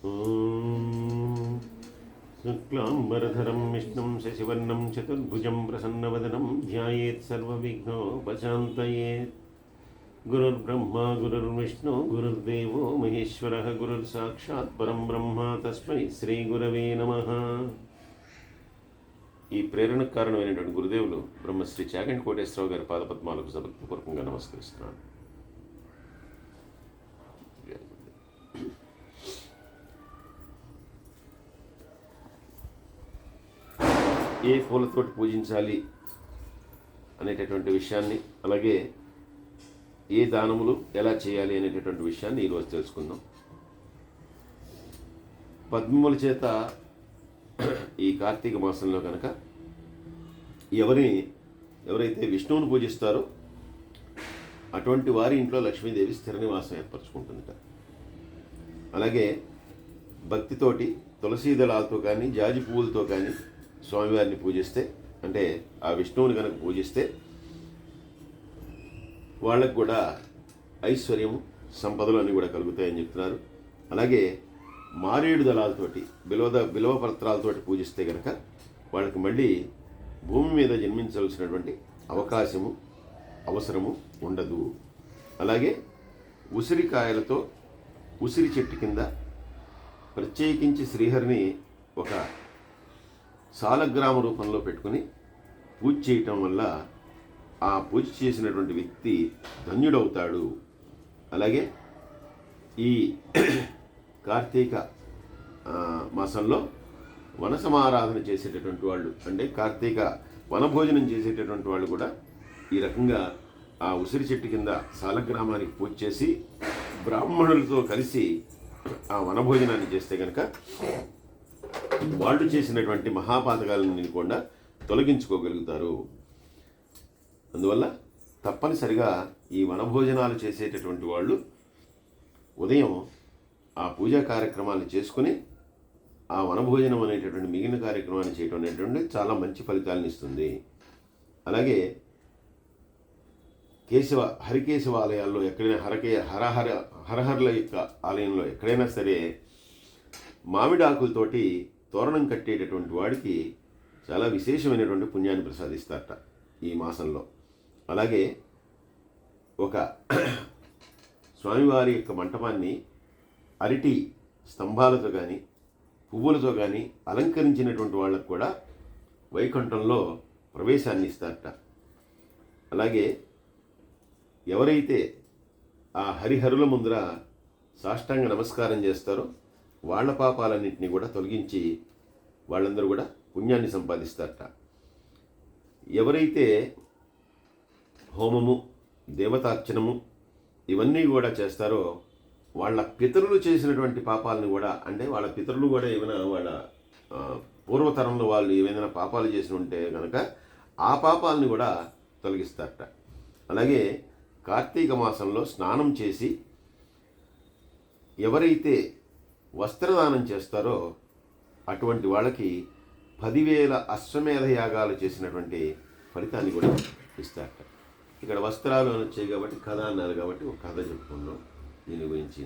ఓం శుక్లాంబరధరం విష్ణుం శశివర్ణం చతుర్భుజం ప్రసన్నవదనం ధ్యాయేత్ సర్వవిఘ్నోపశాంతయేత్. గురుర్బ్రహ్మ గురుర్విష్ణు గురుర్దేవో మహేశ్వరః గురుర్సాక్షాత్ పరం బ్రహ్మ తస్మై శ్రీ గురవే నమః. ఈ ప్రేరణకు కారణమైనటువంటి గురుదేవులు బ్రహ్మశ్రీ చాగంటి కోటేశ్వరరావు గారి పాదపద్మాలకు సభక్తిపూర్వకంగా నమస్కరిస్తున్నాను. ఏ పూలతోటి పూజించాలి అనేటటువంటి విషయాన్ని, అలాగే ఏ దానములు ఎలా చేయాలి అనేటటువంటి విషయాన్ని ఈరోజు తెలుసుకుందాం. పద్మముల చేత ఈ కార్తీక మాసంలో కనుక ఎవరైతే విష్ణువుని పూజిస్తారో అటువంటి వారి ఇంట్లో లక్ష్మీదేవి స్థిర నివాసం ఏర్పరచుకుంటుందిట. అలాగే భక్తితోటి తులసీ దళాలతో కానీ జాజి పువ్వులతో కానీ స్వామివారిని పూజిస్తే, అంటే ఆ విష్ణువుని కనుక పూజిస్తే వాళ్ళకు కూడా ఐశ్వర్యము సంపదలు అన్నీ కూడా కలుగుతాయని చెప్తున్నారు. అలాగే మారేడు దళాలతోటి బిలవ పత్రాలతోటి పూజిస్తే కనుక వాళ్ళకి మళ్ళీ భూమి మీద జన్మించవలసినటువంటి అవకాశము అవసరము ఉండదు. అలాగే ఉసిరికాయలతో ఉసిరి చెట్టు కింద ప్రత్యేకించి శ్రీహరిని ఒక సాలగ్రామ రూపంలో పెట్టుకుని పూజ చేయటం వల్ల ఆ పూజ చేసినటువంటి వ్యక్తి ధన్యుడవుతాడు. అలాగే ఈ కార్తీక మాసంలో వన సమారాధన చేసేటటువంటి వాళ్ళు, అంటే కార్తీక వనభోజనం చేసేటటువంటి వాళ్ళు కూడా ఈ రకంగా ఆ ఉసిరి చెట్టు కింద సాలగ్రామానికి పూజ చేసి బ్రాహ్మణులతో కలిసి ఆ వనభోజనాన్ని చేస్తే కనుక వాళ్ళు చేసినటువంటి మహాపాతకాలని కూడా తొలగించుకోగలుగుతారు. అందువల్ల తప్పనిసరిగా ఈ వనభోజనాలు చేసేటటువంటి వాళ్ళు ఉదయం ఆ పూజా కార్యక్రమాలను చేసుకుని ఆ వనభోజనం అనేటటువంటి మిగిలిన కార్యక్రమాన్ని చేయడం అనేటువంటి చాలా మంచి ఫలితాలను ఇస్తుంది. అలాగే హరికేశవ ఆలయాల్లో ఎక్కడైనా హరహరుల యొక్క ఆలయంలో ఎక్కడైనా సరే మామిడి ఆకులతోటి తోరణం కట్టేటటువంటి వాడికి చాలా విశేషమైనటువంటి పుణ్యాన్ని ప్రసాదిస్తారట ఈ మాసంలో. అలాగే ఒక స్వామివారి యొక్క మంటపాన్ని అరటి స్తంభాలతో కానీ పువ్వులతో కానీ అలంకరించినటువంటి వాళ్ళకు కూడా వైకుంఠంలో ప్రవేశాన్ని ఇస్తారట. అలాగే ఎవరైతే ఆ హరిహరుల ముందర సాష్టాంగ నమస్కారం చేస్తారో వాళ్ళ పాపాలన్నింటినీ కూడా తొలగించి వాళ్ళందరూ కూడా పుణ్యాన్ని సంపాదిస్తారట. ఎవరైతే హోమము దేవతార్చనము ఇవన్నీ కూడా చేస్తారో వాళ్ళ పితరులు చేసినటువంటి పాపాలను కూడా, అంటే వాళ్ళ పితరులు కూడా ఏమైనా వాళ్ళ పూర్వతరంలో వాళ్ళు ఏమైనా పాపాలు చేసి ఉంటే కనుక ఆ పాపాలని కూడా తొలగిస్తారట. అలాగే కార్తీక మాసంలో స్నానం చేసి ఎవరైతే వస్త్రదానం చేస్తారో అటువంటి వాళ్ళకి 10,000 అశ్వమేధ యాగాలు చేసినటువంటి ఫలితాన్ని కూడా ఇస్తారట. ఇక్కడ వస్త్రాలు అని వచ్చాయి కాబట్టి కథ అన్నారు కాబట్టి ఒక కథ చెప్పుకున్నాం దీని గురించి.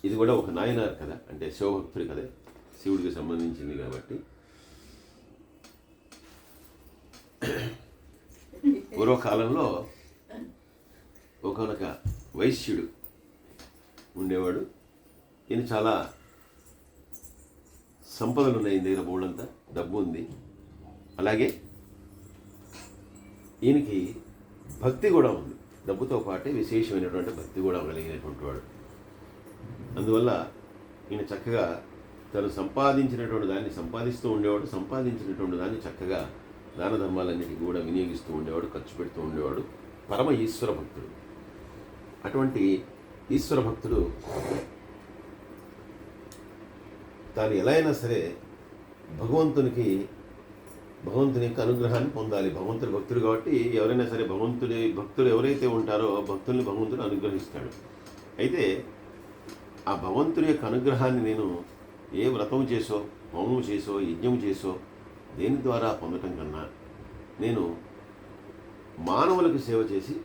ఇది కూడా ఒక నాయనార్ కథ, అంటే శివభక్తుడి కథ, శివుడికి సంబంధించింది కాబట్టి. పూర్వకాలంలో ఒకనొక వైశ్యుడు ఉండేవాడు. ఈయన చాలా సంపదలు ఉన్నాయి, దగ్గర బోర్డంతా డబ్బు ఉంది. అలాగే ఈయనకి భక్తి కూడా ఉంది, డబ్బుతో పాటే విశేషమైనటువంటి భక్తి కూడా కలిగినటువంటి వాడు. అందువల్ల ఈయన చక్కగా తను సంపాదించినటువంటి దాన్ని సంపాదిస్తూ ఉండేవాడు, సంపాదించినటువంటి దాన్ని చక్కగా దాన ధర్మాలన్నిటికీ కూడా వినియోగిస్తూ ఉండేవాడు, ఖర్చు పెడుతూ ఉండేవాడు. పరమ ఈశ్వర భక్తుడు. అటువంటి ఈశ్వర భక్తుడు తాను ఎలా అయినా సరే భగవంతుని యొక్క అనుగ్రహాన్ని పొందాలి. భగవంతుడి భక్తుడు కాబట్టి ఎవరైనా సరే భక్తులు ఎవరైతే ఉంటారో భక్తుల్ని భగవంతుడు అనుగ్రహిస్తాడు. అయితే ఆ భగవంతుడి యొక్క అనుగ్రహాన్ని నేను ఏ వ్రతం చేసో, హోమం చేసో, యజ్ఞం చేసో దేని ద్వారా పొందటం కన్నా నేను మానవులకు సేవ చేసి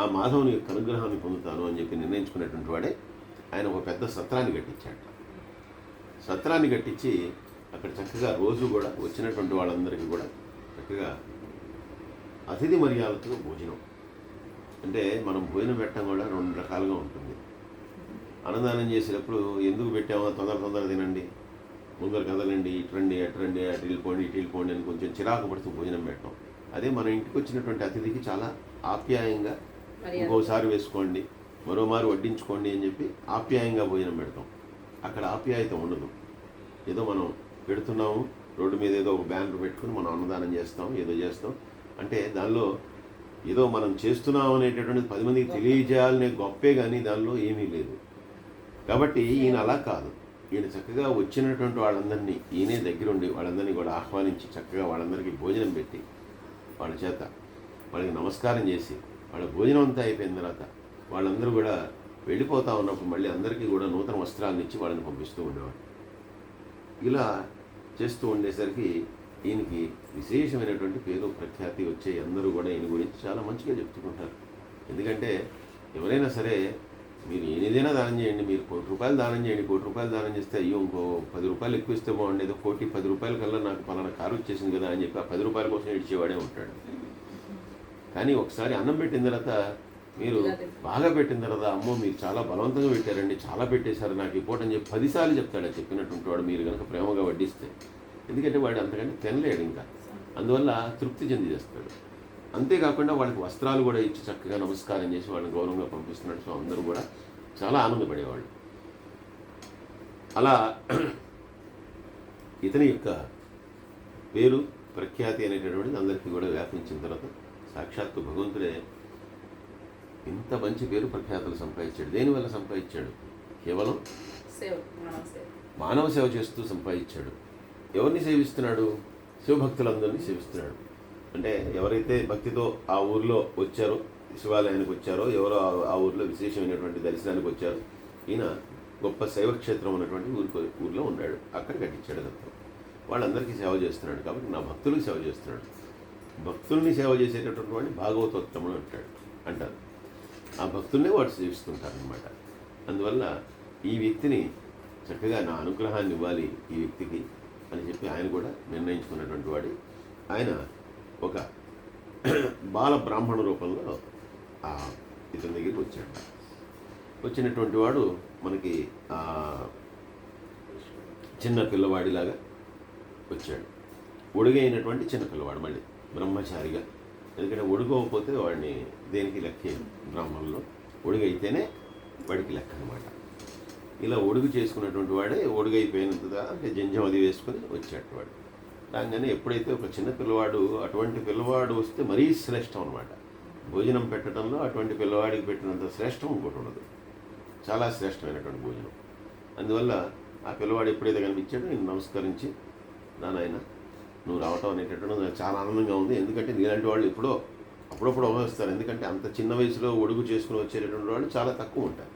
ఆ మాధవుని యొక్క అనుగ్రహాన్ని పొందుతాను అని చెప్పి నిర్ణయించుకునేటువంటి వాడే ఆయన ఒక పెద్ద సత్రాన్ని కట్టించాడు. సత్రాన్ని కట్టించి అక్కడ చక్కగా రోజు కూడా వచ్చినటువంటి వాళ్ళందరికీ కూడా చక్కగా అతిథి మర్యాదతో భోజనం. అంటే మనం భోజనం పెట్టడం కూడా 2 రకాలుగా ఉంటుంది. అన్నదానం చేసేటప్పుడు ఎందుకు పెట్టామో తొందర తినండి, ముందర కదలండి, ఇటు రండి అటు వెళ్ళిపోండి అని కొంచెం చిరాకు పడుతూ భోజనం పెట్టడం. అదే మన ఇంటికి వచ్చినటువంటి అతిథికి చాలా ఆప్యాయంగా ఇంకోసారి వేసుకోండి, మరోమారు వడ్డించుకోండి అని చెప్పి ఆప్యాయంగా భోజనం పెడతాం. అక్కడ ఆప్యాయత ఉండదు. ఏదో మనం పెడుతున్నాము, రోడ్డు మీద ఏదో ఒక బ్యానర్ పెట్టుకుని మనం అన్నదానం చేస్తాం, ఏదో చేస్తాం అంటే దానిలో ఏదో మనం చేస్తున్నాం అనేటటువంటిది 10 మందికి తెలియజేయాలనే గొప్పే కానీ దానిలో ఏమీ లేదు. కాబట్టి ఈయన అలా కాదు. ఈయన చక్కగా వచ్చినటువంటి వాళ్ళందరినీ ఈయనే దగ్గరుండి వాళ్ళందరినీ కూడా ఆహ్వానించి చక్కగా వాళ్ళందరికీ భోజనం పెట్టి వాళ్ళ చేత వాళ్ళకి నమస్కారం చేసి వాళ్ళ భోజనం అంతా అయిపోయిన తర్వాత వాళ్ళందరూ కూడా వెళ్ళిపోతూ ఉన్నప్పుడు మళ్ళీ అందరికీ కూడా నూతన వస్త్రాలను ఇచ్చి వాళ్ళని పంపిస్తూ ఉండేవాడు. ఇలా చేస్తూ ఉండేసరికి ఈయనకి విశేషమైనటువంటి పేరు ప్రఖ్యాతి వచ్చే అందరూ కూడా ఈయన గురించి చాలా మంచిగా చెప్తుంటారు. ఎందుకంటే ఎవరైనా సరే మీరు ఏదైనా దానం చేయండి, మీరు ₹1,00,00,000 దానం చేయండి, ₹1,00,00,000 దానం చేస్తే అయ్యో ఇంకో ₹10 ఎక్కువ ఇస్తే బాగుండేది, ₹1,10,00,000 కల్లా నాకు పలానా కారు వచ్చేసింది కదా అని చెప్పి ఆ ₹10 కోసం ఇచ్చేవాడే ఉంటాడు. కానీ ఒకసారి అన్నం పెట్టిన తర్వాత మీరు బాగా పెట్టిన తర్వాత అమ్మో మీరు చాలా బలవంతంగా పెట్టారండి, చాలా పెట్టేశారు నాకు ఈ పూట అని చెప్పి 10 సార్లు చెప్తాడు. చెప్పినటువంటి వాడు మీరు కనుక ప్రేమగా వడ్డిస్తే. ఎందుకంటే వాడు అంతకంటే తినలేడు ఇంకా, అందువల్ల తృప్తి చెంది చేస్తాడు. అంతేకాకుండా వాళ్ళకి వస్త్రాలు కూడా ఇచ్చి చక్కగా నమస్కారం చేసి వాళ్ళని గౌరవంగా పంపిస్తున్నాడు. సో అందరూ కూడా చాలా ఆనందపడేవాళ్ళు. అలా ఇతని యొక్క పేరు ప్రఖ్యాతి అనేటటువంటిది అందరికీ కూడా వ్యాపించిన తర్వాత సాక్షాత్తు భగవంతుడే ఇంత మంచి పేరు ప్రఖ్యాతులు సంపాదించాడు. దేనివల్ల సంపాదించాడు? కేవలం మానవ సేవ చేస్తూ సంపాదించాడు. ఎవరిని సేవిస్తున్నాడు? శివభక్తులందరినీ సేవిస్తున్నాడు. అంటే ఎవరైతే భక్తితో ఆ ఊరిలో వచ్చారో, శివాలయానికి వచ్చారో, ఎవరో ఆ ఊరిలో విశేషమైనటువంటి దర్శనానికి వచ్చారో, ఈయన గొప్ప శైవక్షేత్రం ఉన్నటువంటి ఊరిలో ఉన్నాడు. అక్కడ కట్టించాడు దత్తం. వాళ్ళందరికీ సేవ చేస్తున్నాడు. కాబట్టి నా భక్తులకు సేవ చేస్తున్నాడు. భక్తుల్ని సేవ చేసేటటువంటి వాడిని భాగవతోత్తముడు అంటారు. ఆ భక్తుల్నే వాడు సేవిస్తుంటారనమాట. అందువల్ల ఈ వ్యక్తిని చక్కగా నా అనుగ్రహాన్ని ఇవ్వాలి ఈ వ్యక్తికి అని చెప్పి ఆయన కూడా నిర్ణయించుకున్నటువంటి వాడు. ఆయన ఒక బాల బ్రాహ్మణ రూపంలో ఇతని దగ్గరికి వచ్చాడు. వచ్చినటువంటి వాడు మనకి చిన్న పిల్లవాడిలాగా వచ్చాడు. ఒడుగైనటువంటి చిన్న పిల్లవాడు, మళ్ళీ బ్రహ్మచారిగా. ఎందుకంటే ఒడుగోకపోతే వాడిని దేనికి లెక్కే బ్రాహ్మణుల్లో, ఒడుగైతేనే వాడికి లెక్క అనమాట. ఇలా ఒడుగు చేసుకున్నటువంటి వాడే ఒడుగైపోయినంతగా అంటే జంజం అది వేసుకొని వచ్చాడు వాడు. రాగానే ఎప్పుడైతే ఒక చిన్న పిల్లవాడు, అటువంటి పిల్లవాడు వస్తే మరీ శ్రేష్టం అనమాట. భోజనం పెట్టడంలో అటువంటి పిల్లవాడికి పెట్టినంత శ్రేష్టం ఇంకోటి ఉండదు. చాలా శ్రేష్టమైనటువంటి భోజనం. అందువల్ల ఆ పిల్లవాడు ఎప్పుడైతే కనిపించాడో నేను నమస్కరించి, నాయన నువ్వు రావటం అనేటటువంటి నాకు చాలా ఆనందంగా ఉంది. ఎందుకంటే నీలాంటి వాళ్ళు అప్పుడప్పుడు అవహరిస్తారు. ఎందుకంటే అంత చిన్న వయసులో ఒడుగు చేసుకుని వచ్చేటటువంటి వాళ్ళు చాలా తక్కువ ఉంటారు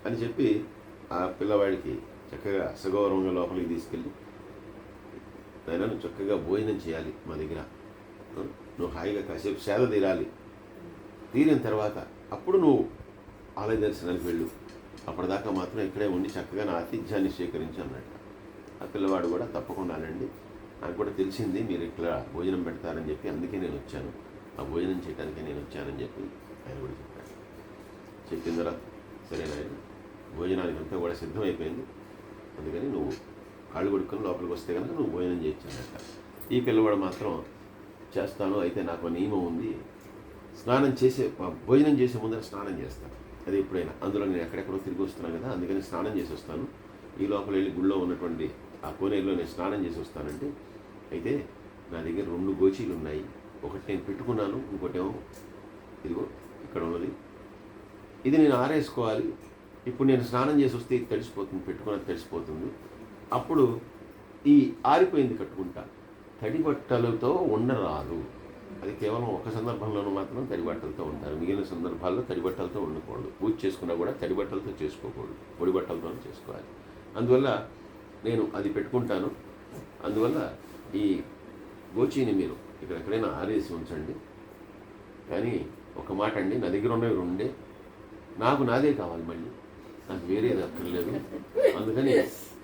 అని చెప్పి ఆ పిల్లవాడికి చక్కగా సగౌరవంగా లోపలికి తీసుకెళ్ళి, నాయన నువ్వు చక్కగా భోజనం చేయాలి మా దగ్గర, నువ్వు హాయిగా కాసేపు సేద తీరిన తర్వాత అప్పుడు నువ్వు ఆలయ దర్శనానికి వెళ్ళు, అప్పటిదాకా మాత్రం ఇక్కడే ఉండి చక్కగా నా ఆతిథ్యాన్ని స్వీకరించి అన్నట్టు. ఆ పిల్లవాడు కూడా తప్పకుండానండి, నాకు కూడా తెలిసింది మీరు ఇక్కడ భోజనం పెడతారని చెప్పి, అందుకే నేను వచ్చాను, ఆ భోజనం చేయడానికి నేను వచ్చానని చెప్పి ఆయన కూడా చెప్పాడు. చెప్పిన తర్వాత సరే నాయన భోజనానికి అంతా కూడా సిద్ధమైపోయింది, అందుకని నువ్వు కాళ్ళు కొడుకొని లోపలికి వస్తే కనుక నువ్వు భోజనం చేయొచ్చానట. ఈ పిల్లవాడు మాత్రం చేస్తాను, అయితే నాకు నియమం ఉంది, భోజనం చేసే ముందర స్నానం చేస్తాను, అది ఎప్పుడైనా, అందులో నేను ఎక్కడెక్కడో తిరిగి వస్తున్నాను కదా, అందుకని స్నానం చేసి వస్తాను, ఈ లోపల వెళ్ళి గుళ్ళో ఉన్నటువంటి ఆ కోనేరులో నేను స్నానం చేసి వస్తానంటే, అయితే నా దగ్గర 2 గోచీలు ఉన్నాయి, ఒకటి నేను పెట్టుకున్నాను, ఇంకోటేమో ఇదిగో ఇక్కడ ఉన్నది, ఇది నేను ఆరేసుకోవాలి, ఇప్పుడు నేను స్నానం చేసి వస్తే ఇది తడిసిపోతుంది, పెట్టుకున్నది తడిసిపోతుంది, అప్పుడు ఈ ఆరిపోయింది కట్టుకుంటా, తడి బట్టలతో ఉండరాదు, అది కేవలం ఒక సందర్భంలోనూ మాత్రం తడి బట్టలతో ఉంటారు, మిగిలిన సందర్భాల్లో తడి బట్టలతో ఉండకూడదు, పూజ చేసుకున్నా కూడా తడి బట్టలతో చేసుకోకూడదు, పొడి బట్టలతో చేసుకోవాలి. అందువల్ల నేను అది పెట్టుకుంటాను, అందువల్ల ఈ గోచీని మీరు ఇక్కడ ఎక్కడైనా ఆరేసి ఉంచండి, కానీ ఒక మాట అండి, నా దగ్గర ఉన్నవి 2, నాకు నాదే కావాలి, మళ్ళీ నాకు వేరేది అక్కర్లేదు, అందుకని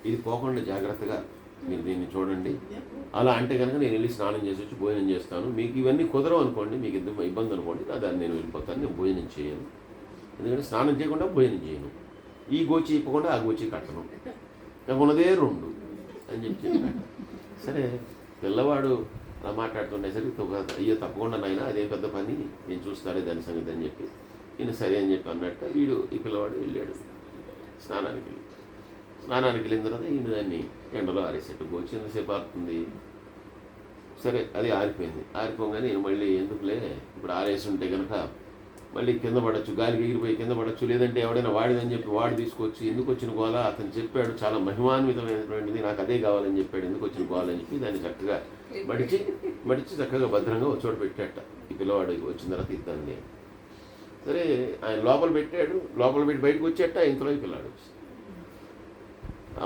ఇది పోకుండా జాగ్రత్తగా మీరు దీన్ని చూడండి. అలా అంటే కనుక నేను వెళ్ళి స్నానం చేసి వచ్చి భోజనం చేస్తాను. మీకు ఇవన్నీ కుదరవు అనుకోండి, మీకు ఇబ్బంది అనుకోండి, దాన్ని నేను వెళ్ళిపోతాను, నేను భోజనం చేయను. ఎందుకంటే స్నానం చేయకుండా భోజనం చేయను, ఈ గోచి ఇప్పకుండా ఆ గోచి కట్టను, నాకు ఉన్నదే 2 అని చెప్పాడు. సరే పిల్లవాడు అలా మాట్లాడుతుండేసరికి అయ్యో తప్పకుండా నాయన అదే పెద్ద పని, నేను చూస్తాడే దాని సంగతి అని చెప్పి ఈయన సరే అని చెప్పి అన్నట్టు ఈ పిల్లవాడు వెళ్ళాడు స్నానానికి వెళ్ళిన తర్వాత ఈయన దాన్ని ఎండలో ఆరేసేట్టు గోచి ఎంతసేపు ఆరుతుంది. సరే అది ఆరిపోగానే నేను మళ్ళీ ఎందుకులే ఇప్పుడు ఆరేసి ఉంటే కనుక మళ్ళీ కింద పడవచ్చు, గాలికి ఎగిరిపోయి కింద పడవచ్చు, లేదంటే ఎవడైనా వాడిదని చెప్పి వాడు తీసుకొచ్చి ఎందుకు వచ్చిన గోల అతను చెప్పాడు, చాలా మహిమాన్వితమైనటువంటిది, నాకు అదే కావాలని చెప్పాడు, ఎందుకు వచ్చిన గోల అని చెప్పి దాన్ని చక్కగా మడిచి చక్కగా భద్రంగా ఒక చోట పెట్టాట. ఈ పిల్లవాడు వచ్చిన తర్వాత ఇద్దాన్ని. సరే ఆయన లోపల పెట్టి బయటకు వచ్చేట, ఇంతలో ఈ పిల్లాడు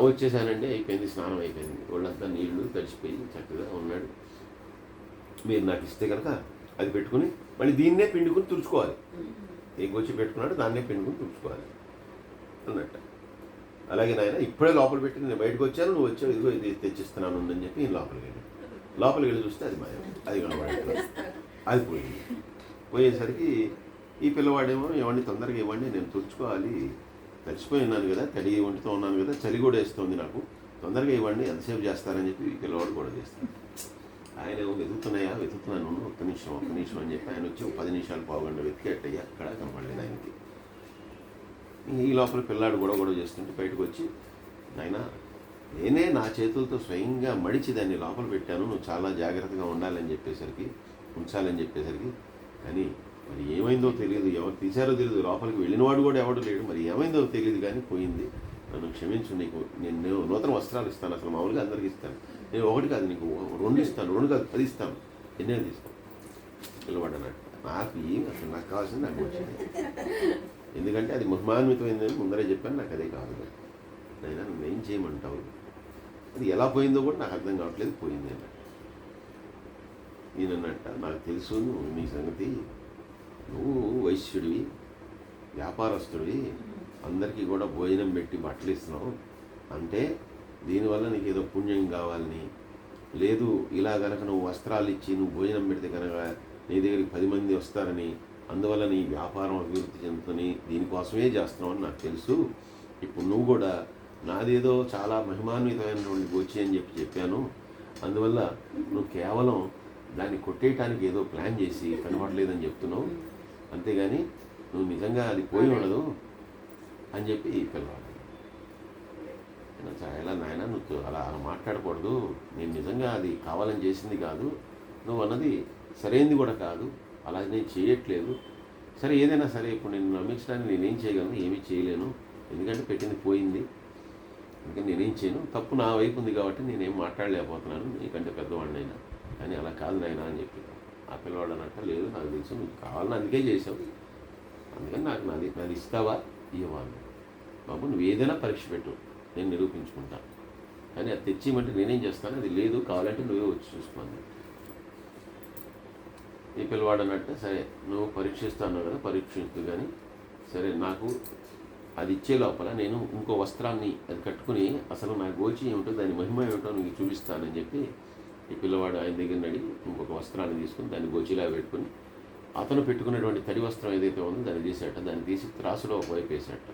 వచ్చేసానండి, అయిపోయింది, స్నానం అయిపోయింది, వాళ్ళంతా నీళ్లు తడిచిపోయి చక్కగా ఉన్నాడు. మీరు నాకు ఇస్తే కనుక అది పెట్టుకుని మళ్ళీ దీన్నే పిండుకుని తుడుచుకోవాలి, ఏ గోచి పెట్టుకున్నాడు దాన్నే పిండుకుని తుడుచుకోవాలి అన్నట్ట. అలాగే నాయన ఇప్పుడే లోపల పెట్టి నేను బయటకు వచ్చాను, నువ్వు వచ్చావు, ఇదిగో ఇది తెచ్చిస్తున్నాను అని చెప్పి నేను లోపలికి వెళ్ళి చూస్తే అది మాయం, అది కనబడట్లేదు, అది పోయేసరికి ఈ పిల్లవాడేమో ఇవ్వండి తొందరగా ఇవ్వండి, నేను తుడుచుకోవాలి, తడిచిపోయి ఉన్నాను కదా, తడి ఒంటితో ఉన్నాను కదా, చలి కూడా వేస్తుంది నాకు, తొందరగా ఇవ్వండి, ఎంతసేపు చేస్తారని చెప్పి ఈ పిల్లవాడు కూడా చేస్తాడు. ఆయన వెతుకుతున్నాను, ఒక్క నిమిషం అని చెప్పి ఆయన వచ్చి 10 నిమిషాలు పావుగంట వెతికేటయ్యా, అక్కడ కనపడలేదు ఆయనకి. ఈ లోపల పిల్లాడు గొడవ చేస్తుంటే బయటకు వచ్చి, నాయన నేనే నా చేతులతో స్వయంగా మడిచి దాన్ని లోపల పెట్టాను, నువ్వు చాలా జాగ్రత్తగా ఉంచాలని చెప్పేసరికి కానీ మరి ఏమైందో తెలియదు, ఎవరు తీశారో తెలియదు, లోపలికి వెళ్ళినవాడు కూడా ఎవడు లేడు, మరి ఏమైందో తెలియదు కానీ పోయింది, నన్ను క్షమించు, నేను నూతన వస్త్రాలు ఇస్తాను, అసలు మామూలుగా అందరికి ఇస్తాను, నేను 1 కాదు నీకు 2 ఇస్తాను, 2 కాదు 10 ఇస్తాను, ఎన్నైనా తీస్తాను పిల్లవాడన్నట్టు. నాకు ఏమి అసలు నాకు కావాల్సింది నాకు వచ్చింది, ఎందుకంటే అది మహిమాన్వితమైందని ముందరే చెప్పాను, నాకు అదే కాదు. నైనా నన్ను ఏం చేయమంటావు, అది ఎలా పోయిందో కూడా నాకు అర్థం కావట్లేదు, పోయింది అన్నట్టు. ఈయనన్నట్ట, నాకు తెలుసు నీ సంగతి, నువ్వు వైశ్యుడివి, వ్యాపారస్తుడివి, అందరికీ కూడా భోజనం పెట్టి బట్టలు ఇస్తున్నావు అంటే దీనివల్ల నీకు ఏదో పుణ్యం కావాలని, లేదు ఇలా కనుక నువ్వు వస్త్రాలు ఇచ్చి నువ్వు భోజనం పెడితే కనుక నీ దగ్గరికి 10 మంది వస్తారని, అందువల్ల నీ వ్యాపారం అభివృద్ధి చెందుతుంది, దీనికోసమే చేస్తున్నావు అని నాకు తెలుసు. ఇప్పుడు నువ్వు కూడా నాదేదో చాలా మహిమాన్వితమైనటువంటి గోచి అని చెప్పాను, అందువల్ల నువ్వు కేవలం దాన్ని కొట్టేయటానికి ఏదో ప్లాన్ చేసి కనబడలేదని చెప్తున్నావు, అంతేగాని నువ్వు నిజంగా అది పోయి ఉండదు అని చెప్పి పిల్లవాడు. చాలా నాయన నువ్వు అలా మాట్లాడకూడదు, నేను నిజంగా అది కావాలని చేసింది కాదు, నువ్వు అన్నది సరైనది కూడా కాదు, అలా నేను చేయట్లేదు. సరే ఏదైనా సరే ఇప్పుడు నేను నమ్మించడానికి నేనేం చేయగలను, ఏమీ చేయలేను, ఎందుకంటే పెట్టింది పోయింది, అందుకని నేనేం చేయను, తప్పు నా వైపు ఉంది కాబట్టి నేనేం మాట్లాడలేకపోతున్నాను, నీకంటే పెద్దవాడినైనా, కానీ అలా కాదు నాయన అని చెప్పి ఆ పిల్లవాడు అన్నట్టు, లేదు నాకు తెలుసు నువ్వు కావాలని అందుకే చేసావు, అందుకని నాకు నాది ఇస్తావా ఇవ్వాలి, బాబు నువ్వు ఏదైనా పరీక్ష పెట్టు, నేను నిరూపించుకుంటాను, కానీ అది తెచ్చిమంటే నేనేం చేస్తాను, అది లేదు కావాలంటే నువ్వే వచ్చి చూసుకోండి. ఈ పిల్లవాడు అన్నట్టు, సరే నువ్వు పరీక్షిస్తాను కదా, పరీక్షిస్తూ కానీ సరే నాకు అది ఇచ్చే లోపల నేను ఇంకో వస్త్రాన్ని అది కట్టుకుని అసలు నా గోచి ఏమిటో దాని మహిమ ఏమిటో నీకు చూపిస్తానని చెప్పి ఈ పిల్లవాడు ఆయన దగ్గర అడిగి ఇంకొక వస్త్రాన్ని తీసుకుని దాన్ని గోచిలా పెట్టుకుని అతను పెట్టుకున్నటువంటి తడి వస్త్రం ఏదైతే ఉందో దాన్ని తీసేట, దాన్ని తీసి త్రాసులో ఒకవైపు వేసేట,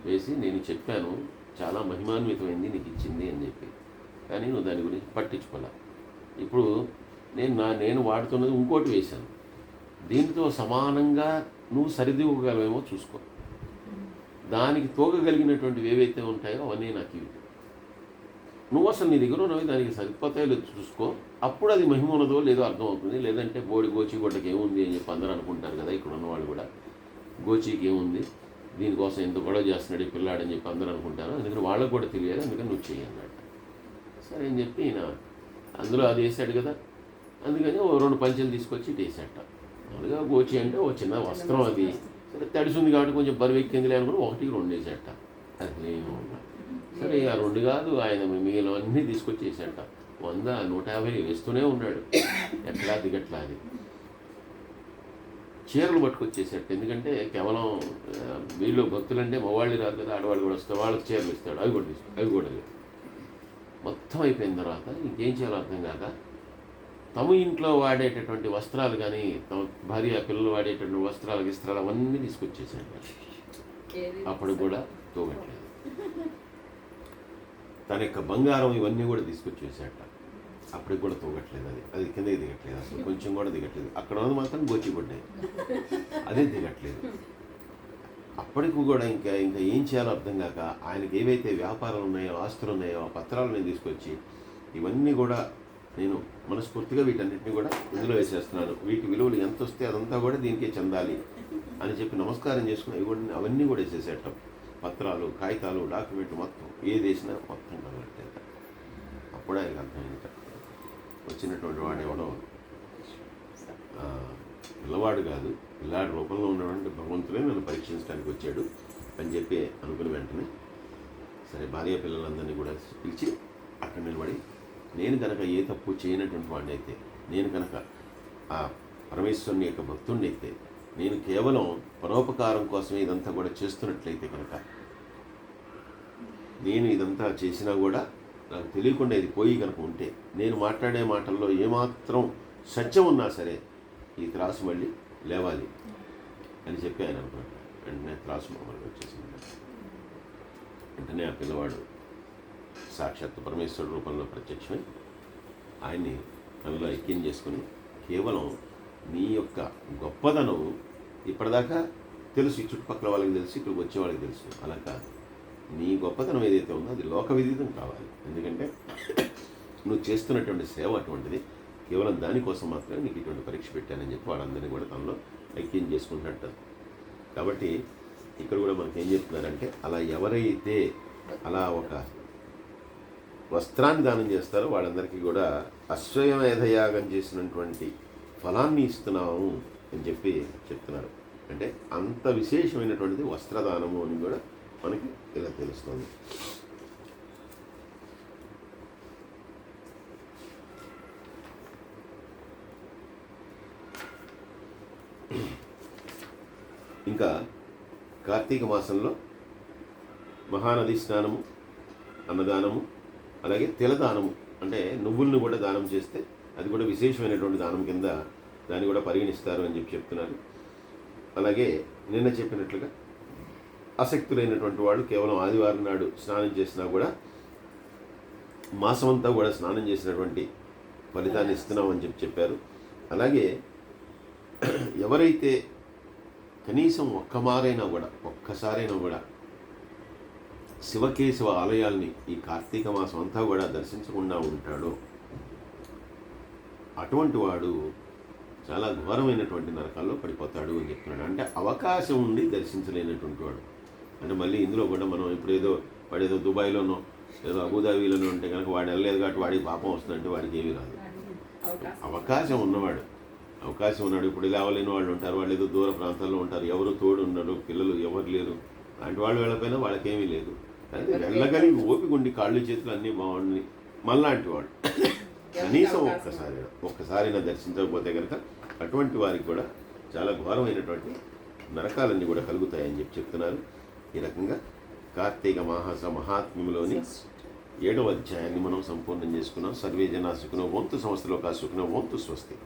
వేసి నేను చెప్పాను చాలా మహిమాన్వితమైంది నీకు ఇచ్చింది అని చెప్పి, కానీ నువ్వు దాని గురించి పట్టించుకోలే. ఇప్పుడు నేను వాడుతున్నది ఇంకోటి వేశాను, దీనితో సమానంగా నువ్వు సరిదివ్వగలవేమో చూసుకో, దానికి తోగగలిగినటువంటివి ఏవైతే ఉంటాయో అవన్నీ నాకు ఇవి, నువ్వు అసలు నీ దగ్గర ఉన్నవి దానికి సరిపోతాయో లేదు చూసుకో, అప్పుడు అది మహిమ ఉన్నదో లేదో అర్థమవుతుంది, లేదంటే గోచి గొడ్డకి ఏముంది అని చెప్పి అందరూ అనుకుంటారు కదా, ఇక్కడ ఉన్నవాళ్ళు కూడా గోచికి ఏముంది, దీనికోసం ఎంత గొడవ చేస్తున్నాడు ఈ పిల్లాడని చెప్పి అందరూ అనుకుంటారు, అందుకని వాళ్ళకు కూడా తెలియదు, అందుకని నువ్వు చెయ్యన్నాడు. సరే అని చెప్పి ఈయన అందులో అది వేసాడు కదా, అందుకని 2 పంచెలు తీసుకొచ్చి ఇటు వేసాట. మామూలుగా గోచి అంటే ఓ చిన్న వస్త్రం, అది సరే తడిసింది కాబట్టి కొంచెం బరువు ఎక్కిందిలే అనుకుని 1కి 2 వేసాట, అది ఏమో. సరే ఆ 2 కాదు, ఆయన మిగిలినవన్నీ తీసుకొచ్చి వేసాట, 100 150 వేస్తూనే ఉన్నాడు, ఎట్లా దిగట్లా అది. చీరలు పట్టుకొచ్చేసేట. ఎందుకంటే కేవలం వీళ్ళు భక్తులంటే మగవాళ్ళు రాదు కదా, ఆడవాళ్ళు కూడా వస్తారు, వాళ్ళకి చీరలు ఇస్తాడు, అవి కూడా లేవు. మొత్తం అయిపోయిన తర్వాత ఇంకేం చేయాలో అర్థం కాక తమ ఇంట్లో వాడేటటువంటి వస్త్రాలు కానీ, తమ భార్య పిల్లలు వాడేటటువంటి గిస్త్రాలు అవన్నీ తీసుకొచ్చేసాడు. అప్పుడు కూడా తూగట్లేదు. తన యొక్క బంగారం ఇవన్నీ కూడా తీసుకొచ్చేసాట. అప్పటికి కూడా తూగట్లేదు. అది కిందకి దిగట్లేదు, అసలు కొంచెం కూడా దిగట్లేదు. అక్కడ ఉన్నది మాత్రం గోచిపడ్డాయి, అదే దిగట్లేదు. అప్పటికి కూడా ఇంకా ఏం చేయాలో అర్థం కాక ఆయనకి ఏవైతే వ్యాపారాలు ఉన్నాయో, ఆస్తులు ఉన్నాయో, ఆ పత్రాలు నేను తీసుకొచ్చి ఇవన్నీ కూడా నేను మనస్ఫూర్తిగా వీటన్నిటిని కూడా ఇందులో వేసేస్తున్నాను, వీటి విలువలు ఎంత వస్తే అదంతా కూడా దీనికే చెందాలి అని చెప్పి నమస్కారం చేసుకుని అవన్నీ కూడా వేసేసేటం. పత్రాలు, కాగితాలు, డాక్యుమెంట్లు మొత్తం ఏది వేసినా మొత్తం కనబట్టేట. అప్పుడు ఆయనకు అర్థమైంది, వచ్చినటువంటి వాడు ఎవడో పిల్లవాడు కాదు, పిల్లాడి రూపంలో ఉన్నటువంటి భగవంతుడే నన్ను పరీక్షించడానికి వచ్చాడు అని చెప్పి అనుకుని వెంటనే సరే భార్య పిల్లలందరినీ కూడా పిలిచి అక్కడ నిలబడి, నేను కనుక ఏ తప్పు చేయనటువంటి వాడిని అయితే, నేను కనుక ఆ పరమేశ్వరుని యొక్క భక్తుడిని అయితే, నేను కేవలం పరోపకారం కోసమే ఇదంతా కూడా చేస్తున్నట్లయితే కనుక, నేను ఇదంతా చేసినా కూడా నాకు తెలియకుండా ఇది పోయి కనుక ఉంటే, నేను మాట్లాడే మాటల్లో ఏమాత్రం సత్యం ఉన్నా సరే ఈ త్రాసు మళ్ళీ లేవాలి అని చెప్పి ఆయన అనుకున్నాడు. వెంటనే త్రాసు మామూలుగా వచ్చేసింది. వెంటనే ఆ పిల్లవాడు సాక్షాత్తు పరమేశ్వరుడు రూపంలో ప్రత్యక్షమై ఆయన్ని తనలో ఐక్యం చేసుకుని, కేవలం నీ యొక్క గొప్పదనం ఇప్పటిదాకా తెలుసు, ఈ చుట్టుపక్కల వాళ్ళకి తెలుసు, ఇక్కడికి వచ్చే వాళ్ళకి తెలుసు, అలా కాదు, నీ గొప్పతనం ఏదైతే ఉందో అది లోక విదితం కావాలి. ఎందుకంటే నువ్వు చేస్తున్నటువంటి సేవ అటువంటిది, కేవలం దానికోసం మాత్రమే నీకు ఇటువంటి పరీక్ష పెట్టానని చెప్పి వాళ్ళందరినీ కూడా తనలో ఐక్యం చేసుకుంటున్నట్టు. కాబట్టి ఇక్కడ కూడా మనకి ఏం చెప్తున్నారంటే, అలా ఎవరైతే అలా ఒక వస్త్రాన్ని దానం చేస్తారో వాళ్ళందరికీ కూడా అశ్వమేధయాగం చేసినటువంటి ఫలాన్ని ఇస్తున్నాము అని చెప్పి చెప్తున్నారు. అంటే అంత విశేషమైనటువంటిది వస్త్రదానము అని కూడా మనకి ఇలా తెలుస్తుంది. ఇంకా కార్తీక మాసంలో మహానది స్నానము, అన్నదానము, అలాగే తిలదానము అంటే నువ్వులను కూడా దానం చేస్తే అది కూడా విశేషమైనటువంటి దానం కింద దాన్ని కూడా పరిగణిస్తారు అని చెప్పి చెప్తున్నారు. అలాగే నిన్న చెప్పినట్లుగా ఆసక్తులైనటువంటి వాళ్ళు కేవలం ఆదివారం నాడు స్నానం చేసినా కూడా మాసమంతా కూడా స్నానం చేసినటువంటి ఫలితాన్ని ఇస్తున్నామని చెప్పారు. అలాగే ఎవరైతే కనీసం ఒక్కసారైనా కూడా శివకేశవ ఆలయాల్ని ఈ కార్తీక మాసం అంతా కూడా దర్శించకుండా ఉంటాడో అటువంటి వాడు చాలా ఘోరమైనటువంటి నరకాల్లో పడిపోతాడు అని చెప్తున్నాడు. అంటే అవకాశం ఉండి దర్శించలేనటువంటి వాడు. అంటే మళ్ళీ ఇందులో కూడా మనం ఇప్పుడు వాడేదో దుబాయ్లోనో ఏదో అబుదాబీలోనో ఉంటే కనుక వాడు వెళ్ళలేదు కాబట్టి వాడికి పాపం వస్తుందంటే వాడికి ఏమీ రాదు. అవకాశం ఉన్నవాడు, అవకాశం ఉన్నాడు. ఇప్పుడు లేవలేని వాళ్ళు ఉంటారు, వాళ్ళు ఏదో దూర ప్రాంతాల్లో ఉంటారు, ఎవరు తోడు ఉండరు, పిల్లలు ఎవరు లేరు, అలాంటి వాళ్ళు వెళ్ళకపోయినా వాళ్ళకేమీ లేదు. కానీ వెళ్ళగలిగి ఓపిక ఉండి కాళ్ళు చేతులు అన్నీ బాగుండి మళ్ళాంటి వాడు కనీసం ఒక్కసారైనా దర్శించకపోతే కనుక అటువంటి వారికి కూడా చాలా ఘోరమైనటువంటి నరకాలన్నీ కూడా కలుగుతాయని చెప్తున్నారు. ఈ రకంగా కార్తీక మాస మహాత్మ్యంలోని 7వ అధ్యాయాన్ని మనం సంపూర్ణం చేసుకున్నాం. సర్వే జనా సుఖినో భవంతు, సమస్తలోకా సుఖినో భవంతు. స్వస్తి.